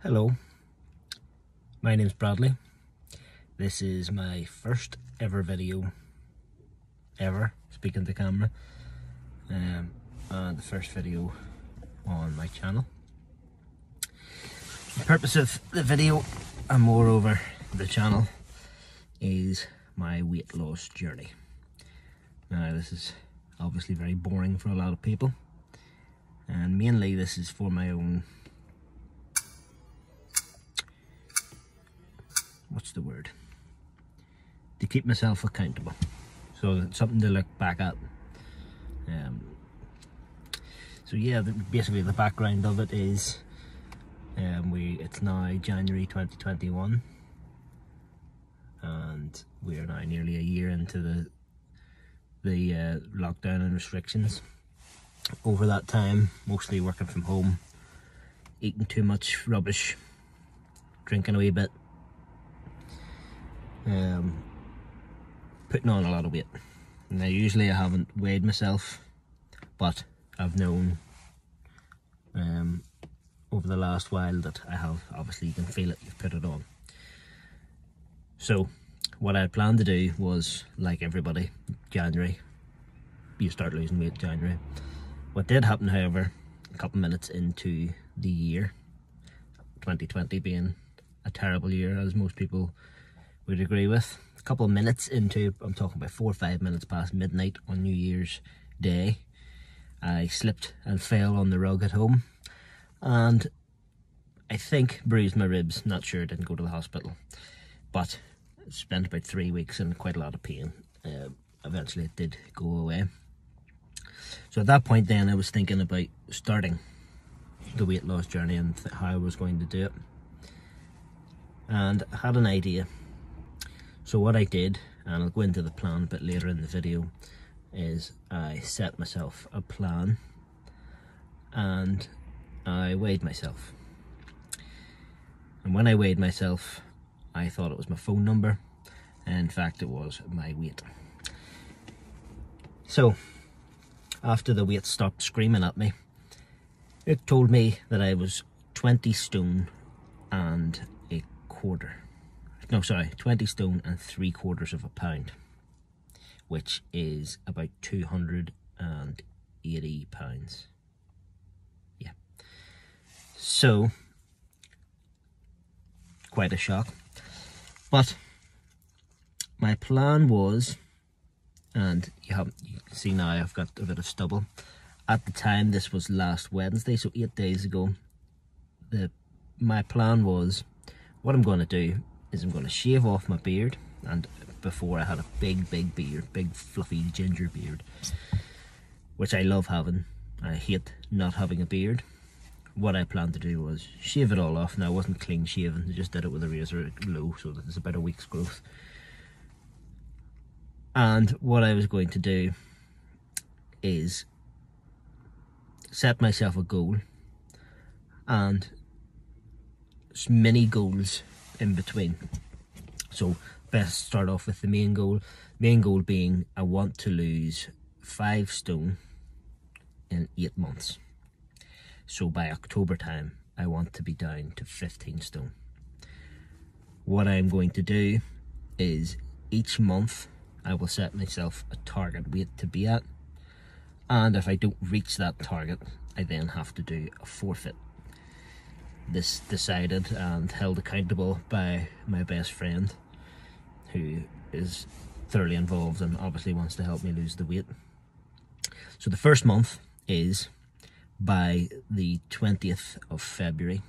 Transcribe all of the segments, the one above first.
Hello, my name's Bradley. This is my first ever video, speaking to camera, and the first video on my channel. The purpose of the video, and moreover the channel, is my weight loss journey. Now this is obviously very boring for a lot of people, and mainly this is for my own, to keep myself accountable, so it's something to look back at. So yeah, basically the background of it is it's now January 2021, and we are now nearly a year into the lockdown and restrictions. Over that time, mostly working from home, eating too much rubbish, drinking a wee bit, putting on a lot of weight. Now usually I haven't weighed myself, but I've known over the last while that I have. Obviously you can feel it, you've put it on. So what I had planned to do was, like everybody, January, you start losing weight January. What did happen, however, a couple minutes into the year, 2020 being a terrible year, as most people would agree with, a couple of minutes into, I'm talking about 4 or 5 minutes past midnight on New Year's Day, I slipped and fell on the rug at home, and I think bruised my ribs. Not sure, didn't go to the hospital, but spent about 3 weeks in quite a lot of pain. Eventually it did go away. So at that point then I was thinking about starting the weight loss journey and how I was going to do it, and I had an idea. So what I did, and I'll go into the plan a bit later in the video, is I set myself a plan and I weighed myself. And when I weighed myself, I thought it was my phone number, and in fact it was my weight. So after the weight stopped screaming at me, it told me that I was 20 stone and a quarter. No, sorry, 20 stone and 3/4 of a pound, which is about 280 pounds. Yeah. So, quite a shock. But my plan was, and you can see now I've got a bit of stubble. At the time, this was last Wednesday, so 8 days ago. My plan was, what I'm going to do is I'm going to shave off my beard. And before I had a big beard, big fluffy ginger beard, which I love having. I hate not having a beard. What I planned to do was shave it all off. Now, I wasn't clean shaven, I just did it with a razor low, so that it's about a week's growth. And what I was going to do is set myself a goal and mini goals in between. So best start off with the main goal. Main goal being, I want to lose 5 stone in 8 months. So by October time, I want to be down to 15 stone. What I'm going to do is each month I will set myself a target weight to be at, and if I don't reach that target, I then have to do a forfeit. This decided and held accountable by my best friend, who is thoroughly involved and obviously wants to help me lose the weight. So the first month is, by the 20th of February,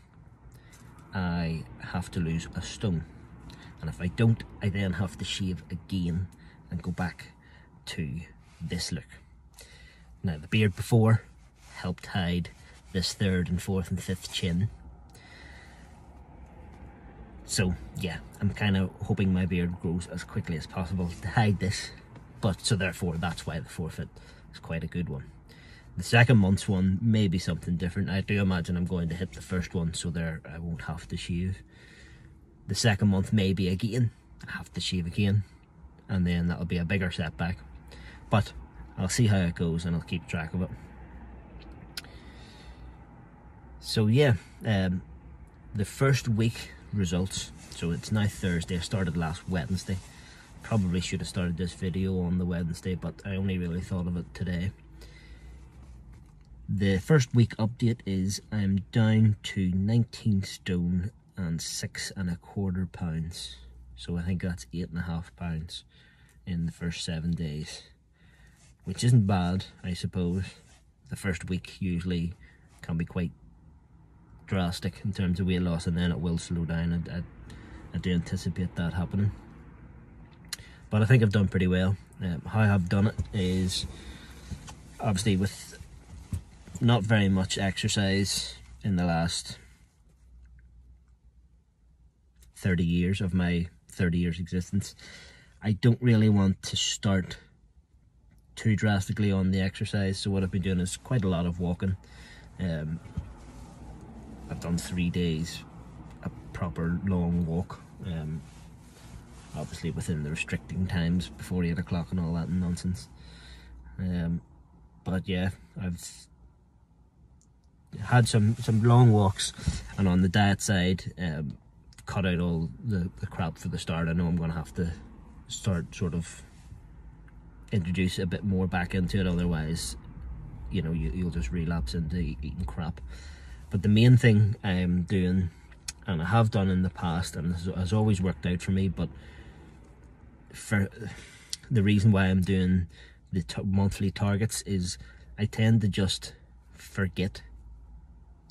I have to lose a stone. And if I don't, I then have to shave again and go back to this look. Now, the beard before helped hide this 3rd and 4th and 5th chin. So yeah, I'm kind of hoping my beard grows as quickly as possible to hide this, but so therefore that's why the forfeit is quite a good one. The second month's one may be something different. I do imagine I'm going to hit the first one, so there I won't have to shave. The second month may be again, I have to shave again, and then that'll be a bigger setback. But I'll see how it goes and I'll keep track of it. So yeah, the first week results, so it's now Thursday, I started last Wednesday. Probably should have started this video on the Wednesday, but I only really thought of it today. The first week update is I'm down to 19 stone and 6¼ pounds. So I think that's 8.5 pounds in the first 7 days, which isn't bad, I suppose. The first week usually can be quite drastic in terms of weight loss, and then it will slow down. I do anticipate that happening, but I think I've done pretty well. How I've done it is obviously with not very much exercise in the last 30 years of my 30 years existence. I don't really want to start too drastically on the exercise, so what I've been doing is quite a lot of walking. I've done 3 days a proper long walk, obviously within the restricting times before 8 o'clock and all that nonsense. But yeah, I've had some long walks, and on the diet side, cut out all the crap for the start. I know I'm going to have to start sort of introduce a bit more back into it, otherwise, you know, you'll just relapse into eating crap. But the main thing I'm doing, and I have done in the past, and this has always worked out for me, but for the reason why I'm doing the monthly targets is I tend to just forget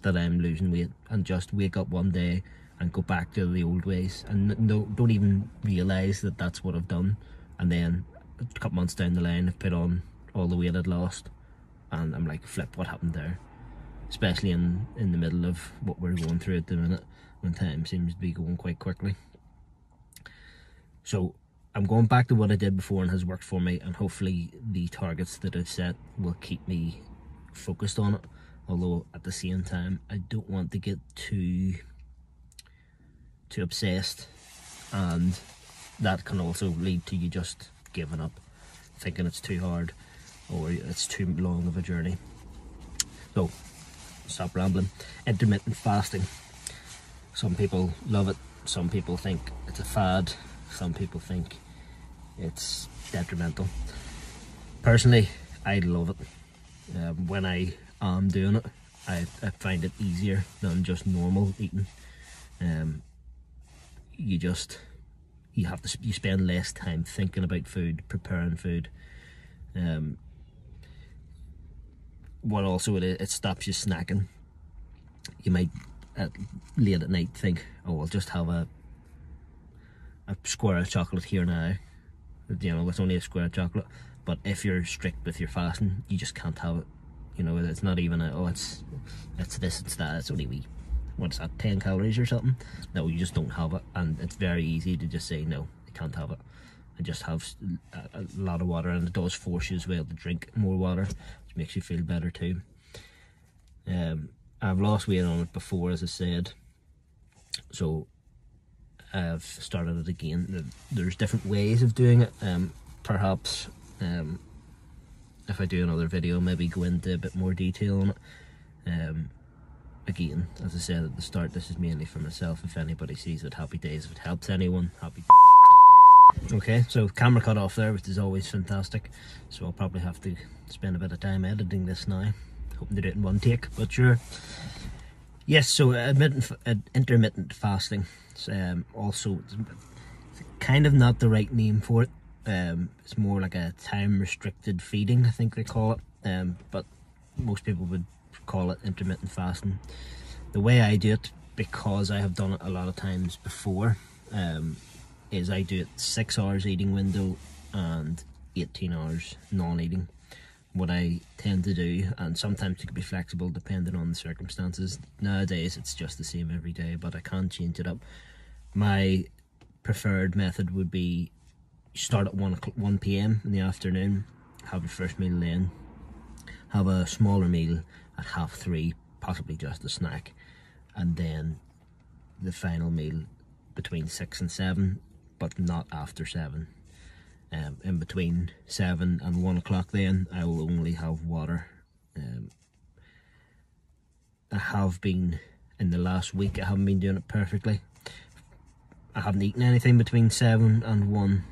that I'm losing weight and just wake up one day and go back to the old ways and don't even realise that that's what I've done. And then a couple months down the line, I've put on all the weight I'd lost, and I'm like, flip, what happened there? Especially in the middle of what we're going through at the minute, when time seems to be going quite quickly. So I'm going back to what I did before and has worked for me, and hopefully the targets that I've set will keep me focused on it. Although at the same time, I don't want to get too obsessed, and that can also lead to you just giving up, thinking it's too hard or it's too long of a journey. So stop rambling. Intermittent fasting. Some people love it, some people think it's a fad, some people think it's detrimental. Personally, I love it. When I am doing it, I find it easier than just normal eating. You spend less time thinking about food, preparing food. What also it stops you snacking. You might late at night think, oh, I'll just have a square of chocolate here now. You know, it's only a square of chocolate. But if you're strict with your fasting, you just can't have it. You know, it's not even it's this, it's that, it's only what's that, 10 calories or something? No, you just don't have it, and it's very easy to just say, no, you can't have it. And just have a lot of water, and it does force you as well to drink more water, which makes you feel better too. I've lost weight on it before, as I said, so I've started it again. There's different ways of doing it. Perhaps if I do another video, maybe go into a bit more detail on it. Again, as I said at the start, this is mainly for myself. If anybody sees it, happy days. If it helps anyone, happy. Okay, so camera cut off there, which is always fantastic. So I'll probably have to spend a bit of time editing this now. Hoping to do it in one take, but sure. Yes, so intermittent fasting. Also, it's kind of not the right name for it. It's more like a time restricted feeding, I think they call it. But most people would call it intermittent fasting. The way I do it, because I have done it a lot of times before, is I do it 6 hours eating window and 18 hours non-eating. What I tend to do, and sometimes it can be flexible depending on the circumstances. Nowadays it's just the same every day, but I can change it up. My preferred method would be start at 1 p.m. in the afternoon, have your first meal then, have a smaller meal at 3:30, possibly just a snack, and then the final meal between 6 and 7, but not after 7. In between 7 and 1 o'clock then I will only have water. I have been in the last week I haven't been doing it perfectly. I haven't eaten anything between 7 and 1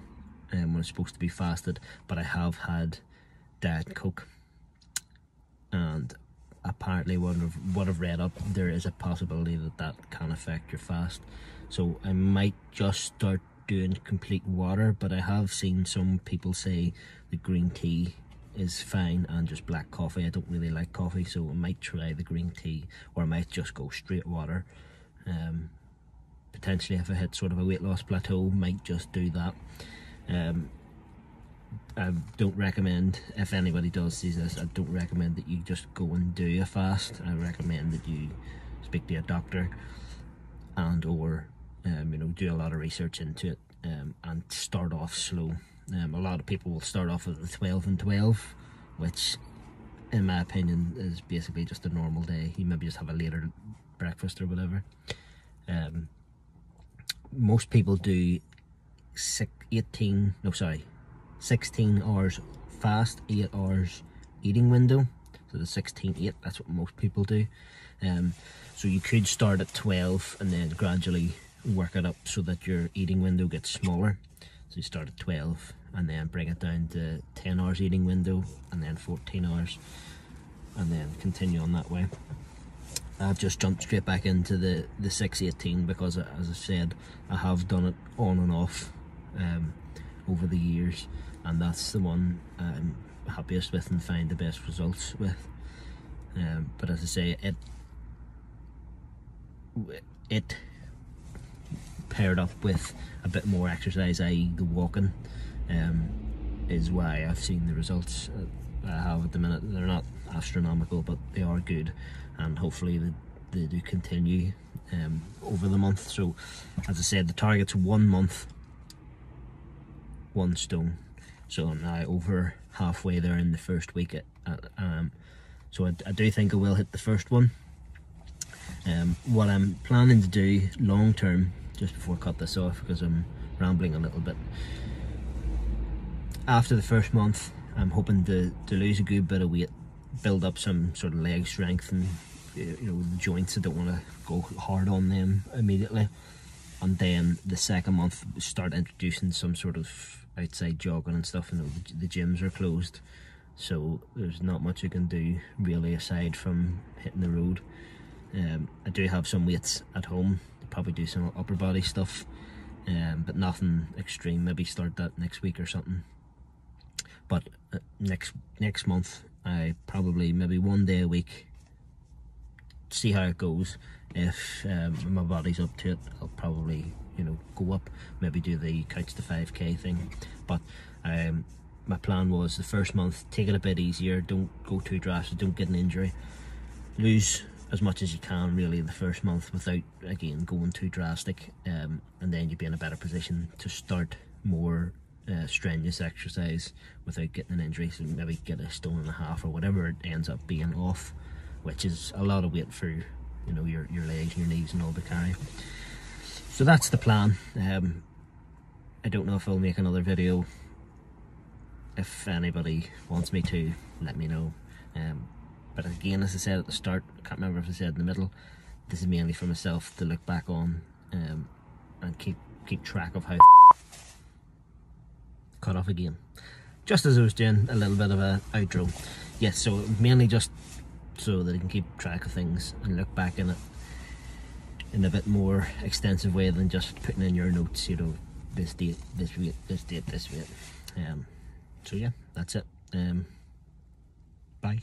when it's supposed to be fasted, but I have had Diet Coke, and apparently what I've read up, there is a possibility that that can affect your fast. So I might just start doing complete water, but I have seen some people say the green tea is fine and just black coffee. I don't really like coffee, so I might try the green tea, or I might just go straight water. Potentially if I hit sort of a weight loss plateau, might just do that. I don't recommend, if anybody does see this, I don't recommend that you just go and do a fast. I recommend that you speak to a doctor and or you know, do a lot of research into it, and start off slow. A lot of people will start off with the 12 and 12, which in my opinion is basically just a normal day. You maybe just have a later breakfast or whatever. Most people do 16 hours fast, 8 hours eating window. So the 16-8, that's what most people do. So you could start at 12 and then gradually work it up so that your eating window gets smaller. So you start at 12 and then bring it down to 10 hours eating window, and then 14 hours, and then continue on that way. I've just jumped straight back into the 6-18 because, as I said, I have done it on and off over the years, and that's the one I'm happiest with and find the best results with. But as I say, it paired up with a bit more exercise, i.e. the walking, is why I've seen the results I have at the minute. They're not astronomical, but they are good, and hopefully they do continue over the month. So as I said, the target's 1 month, 1 stone. So I'm now over halfway there in the first week. So I do think I will hit the first one. What I'm planning to do long term, just before I cut this off because I'm rambling a little bit, after the first month I'm hoping to lose a good bit of weight, build up some sort of leg strength, and you know, the joints, I don't want to go hard on them immediately. And then the second month start introducing some sort of outside jogging and stuff. You know, the gyms are closed, so there's not much you can do really aside from hitting the road. I do have some weights at home, probably do some upper body stuff, but nothing extreme. Maybe start that next week or something. But next month I probably maybe 1 day a week, see how it goes. If my body's up to it, I'll probably, you know, go up, maybe do the couch to 5k thing. But my plan was the first month, take it a bit easier, don't go too drastic, don't get an injury, lose as much as you can really the first month without again going too drastic, and then you'll be in a better position to start more strenuous exercise without getting an injury. So maybe get a 1.5 stone or whatever it ends up being off, which is a lot of weight for, you know, your legs and your knees and all to carry. So that's the plan. I don't know if I'll make another video. If anybody wants me to, let me know. But again, as I said at the start, I can't remember if I said in the middle, this is mainly for myself to look back on, and keep track of how cut off again, just as I was doing a little bit of a outro. Yes, so mainly just so that I can keep track of things and look back in it in a bit more extensive way than just putting in your notes, you know, this date, this weight, this date, this weight. So yeah, that's it. Bye.